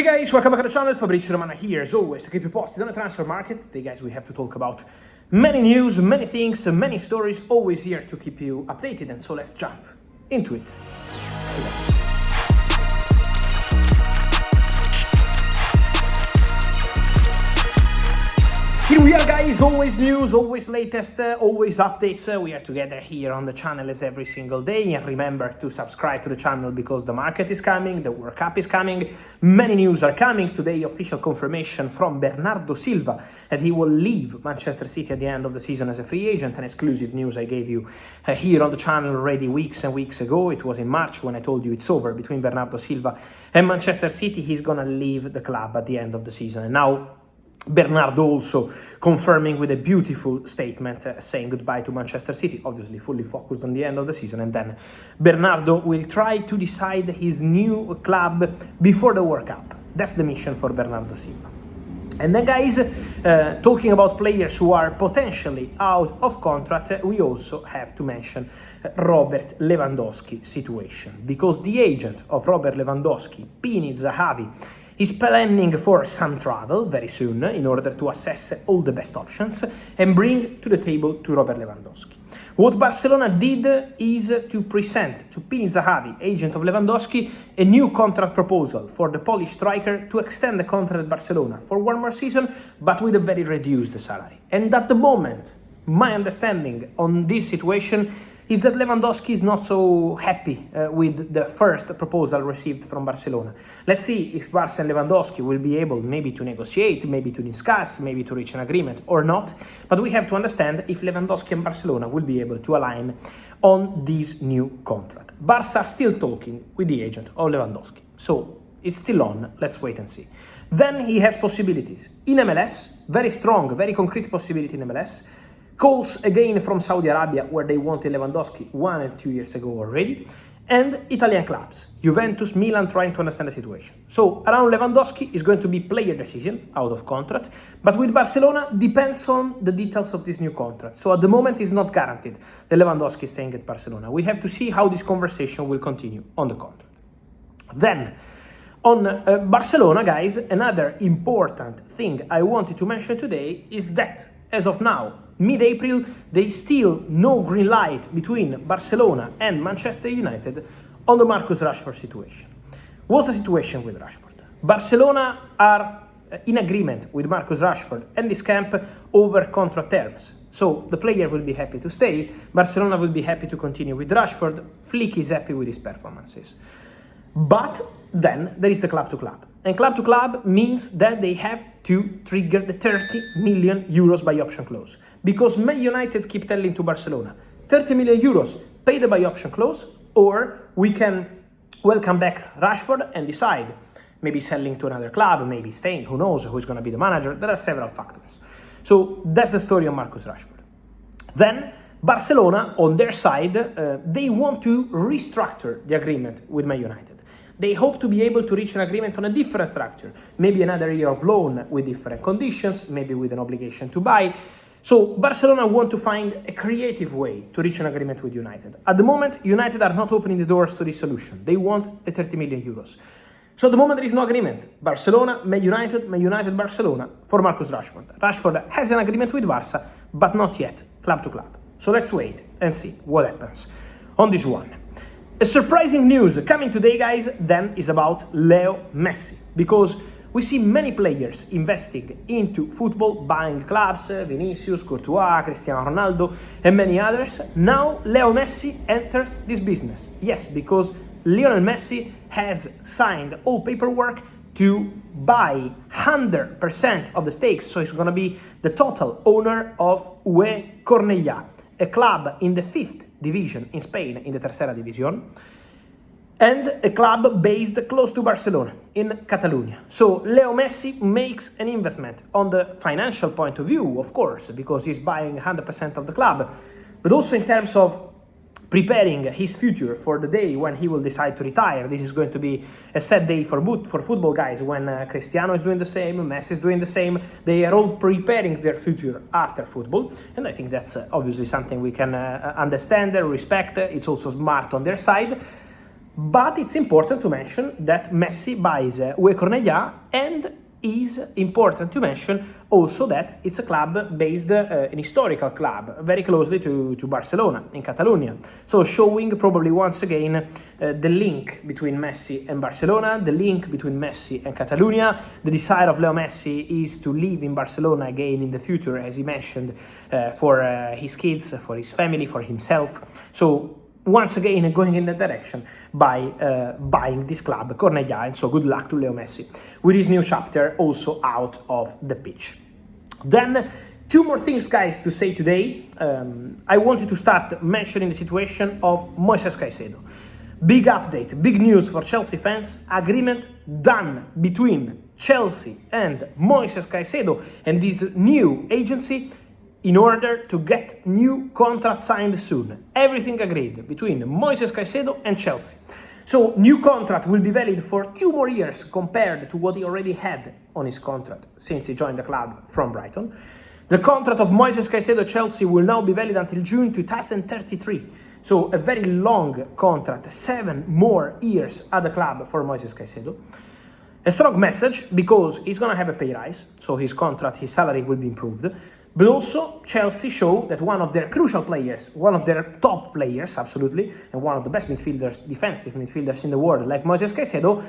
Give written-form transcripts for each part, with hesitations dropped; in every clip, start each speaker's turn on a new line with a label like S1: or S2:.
S1: Hey guys, welcome back to the channel. Fabrizio Romano here, as always, to keep you posted on the transfer market. Today, guys, we have to talk about many news, many things, many stories, always here to keep you updated. And so let's jump into it. Here we are, guys, always news, always latest, always updates. We are together here on the channel as every single day. And remember to subscribe to the channel because the market is coming, the World Cup is coming, many news are coming. Today, official confirmation from Bernardo Silva that he will leave Manchester City at the end of the season as a free agent. An exclusive news I gave you here on the channel already weeks and weeks ago. It was in March when I told you it's over between Bernardo Silva and Manchester City. He's gonna leave the club at the end of the season. And now Bernardo also confirming with a beautiful statement saying goodbye to Manchester City, obviously fully focused on the end of the season, and then Bernardo will try to decide his new club before the World Cup. That's the mission for Bernardo Silva. And then, guys, talking about players who are potentially out of contract, we also have to mention Robert Lewandowski situation, because the agent of Robert Lewandowski, Pini Zahavi, is planning for some travel very soon in order to assess all the best options and bring to the table to Robert Lewandowski. What Barcelona did is to present to Pini Zahavi, agent of Lewandowski, a new contract proposal for the Polish striker to extend the contract at Barcelona for one more season, but with a very reduced salary. And at the moment, my understanding on this situation is that Lewandowski is not so happy with the first proposal received from Barcelona. Let's see if Barca and Lewandowski will be able maybe to negotiate, maybe to discuss, maybe to reach an agreement or not. But we have to understand if Lewandowski and Barcelona will be able to align on this new contract. Barca are still talking with the agent of Lewandowski. So it's still on. Let's wait and see. Then he has possibilities in MLS, very strong, very concrete possibility in MLS. Calls again from Saudi Arabia, where they wanted Lewandowski 1 and 2 years ago already, and Italian clubs, Juventus, Milan, trying to understand the situation. So around Lewandowski is going to be player decision, out of contract, but with Barcelona depends on the details of this new contract. So at the moment it's not guaranteed that Lewandowski is staying at Barcelona. We have to see how this conversation will continue on the contract. Then, on Barcelona, guys, another important thing I wanted to mention today is that as of now, mid-April, there is still no green light between Barcelona and Manchester United on the Marcus Rashford situation. What's the situation with Rashford? Barcelona are in agreement with Marcus Rashford and his camp over contract terms. So the player will be happy to stay, Barcelona will be happy to continue with Rashford, Flick is happy with his performances. But then there is the club to club. And club to club means that they have to trigger the 30 million euros buy option clause. Because Man United keep telling to Barcelona, 30 million euros, pay the buy option clause, or we can welcome back Rashford and decide, maybe selling to another club, maybe staying, who knows who's going to be the manager. There are several factors. So that's the story of Marcus Rashford. Then Barcelona, on their side, they want to restructure the agreement with Man United. They hope to be able to reach an agreement on a different structure, maybe another year of loan with different conditions, maybe with an obligation to buy. So Barcelona want to find a creative way to reach an agreement with United. At the moment, United are not opening the doors to this solution. They want the 30 million euros. So at the moment, there is no agreement. Barcelona, Man United, Barcelona for Marcus Rashford. Rashford has an agreement with Barca, but not yet club to club. So let's wait and see what happens on this one. A surprising news coming today, guys, then is about Leo Messi, because we see many players investing into football, buying clubs, Vinicius, Courtois, Cristiano Ronaldo, and many others. Now Leo Messi enters this business. Yes, because Lionel Messi has signed all paperwork to buy 100% of the stakes. So he's going to be the total owner of UE Cornellà, a club in the 5th division in Spain, in the Tercera División, and a club based close to Barcelona, in Catalonia. So Leo Messi makes an investment on the financial point of view, of course, because he's buying 100% of the club, but also in terms of preparing his future for the day when he will decide to retire. This is going to be a sad day for football guys when Cristiano is doing the same, Messi is doing the same. They are all preparing their future after football, and I think that's obviously something we can understand and respect. It's also smart on their side. But it's important to mention that Messi buys UE Cornellà, and is important to mention also that it's a club based, an historical club, very closely to Barcelona in Catalonia. So showing probably once again the link between Messi and Barcelona, the link between Messi and Catalonia. The desire of Leo Messi is to live in Barcelona again in the future, as he mentioned, for his kids, for his family, for himself. So once again going in that direction by buying this club, Cornellà, and so good luck to Leo Messi with his new chapter also out of the pitch. Then, two more things, guys, to say today. I wanted to start mentioning the situation of Moises Caicedo. Big update, big news for Chelsea fans. Agreement done between Chelsea and Moises Caicedo and this new agency in order to get new contract signed soon. Everything agreed between Moises Caicedo and Chelsea. So new contract will be valid for 2 more years compared to what he already had on his contract since he joined the club from Brighton. The contract of Moises Caicedo Chelsea will now be valid until June 2033. So a very long contract, 7 more years at the club for Moises Caicedo. A strong message because he's gonna have a pay rise, so his contract, his salary will be improved. But also, Chelsea show that one of their crucial players, one of their top players, absolutely, and one of the best midfielders, defensive midfielders in the world, like Moises Caicedo,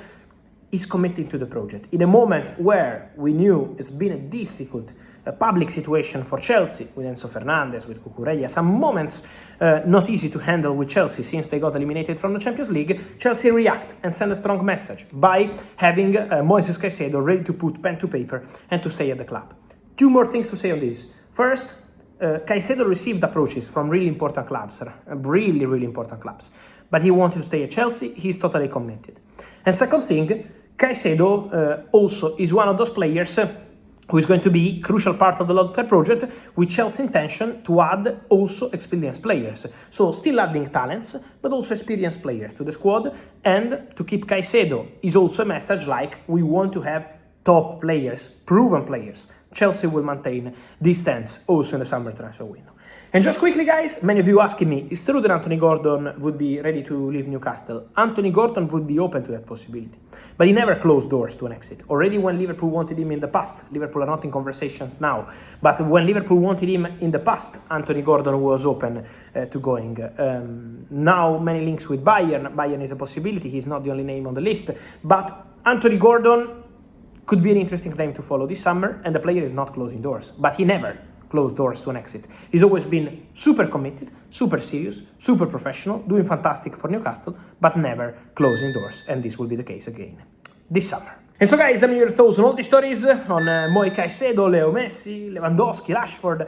S1: is committing to the project. In a moment where we knew it's been a difficult public situation for Chelsea, with Enzo Fernandez, with Cucurella, some moments not easy to handle with Chelsea since they got eliminated from the Champions League, Chelsea react and send a strong message by having Moises Caicedo ready to put pen to paper and to stay at the club. 2 more things to say on this. First, Caicedo received approaches from really important clubs, really important clubs. But he wanted to stay at Chelsea, he's totally committed. And second thing, Caicedo also is one of those players who is going to be a crucial part of the long-term project, with Chelsea's intention to add also experienced players. So still adding talents, but also experienced players to the squad. And to keep Caicedo is also a message like, we want to have top players, proven players. Chelsea will maintain this stance also in the summer transfer window. And just quickly, guys, many of you asking me, is true that Anthony Gordon would be ready to leave Newcastle? Anthony Gordon would be open to that possibility. But he never closed doors to an exit. Already when Liverpool wanted him in the past, Liverpool are not in conversations now, but when Liverpool wanted him in the past, Anthony Gordon was open to going. Now many links with Bayern. Bayern is a possibility, he's not the only name on the list. But Anthony Gordon could be an interesting name to follow this summer, and the player is not closing doors. But he never closed doors to an exit. He's always been super committed, super serious, super professional, doing fantastic for Newcastle, but never closing doors, and this will be the case again this summer. And so, guys, let me hear your thoughts on all these stories, on Moises Caicedo, Leo Messi, Lewandowski, Rashford,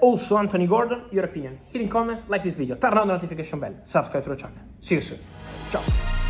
S1: also Anthony Gordon. Your opinion here in comments, like this video, turn on the notification bell, subscribe to the channel. See you soon. Ciao.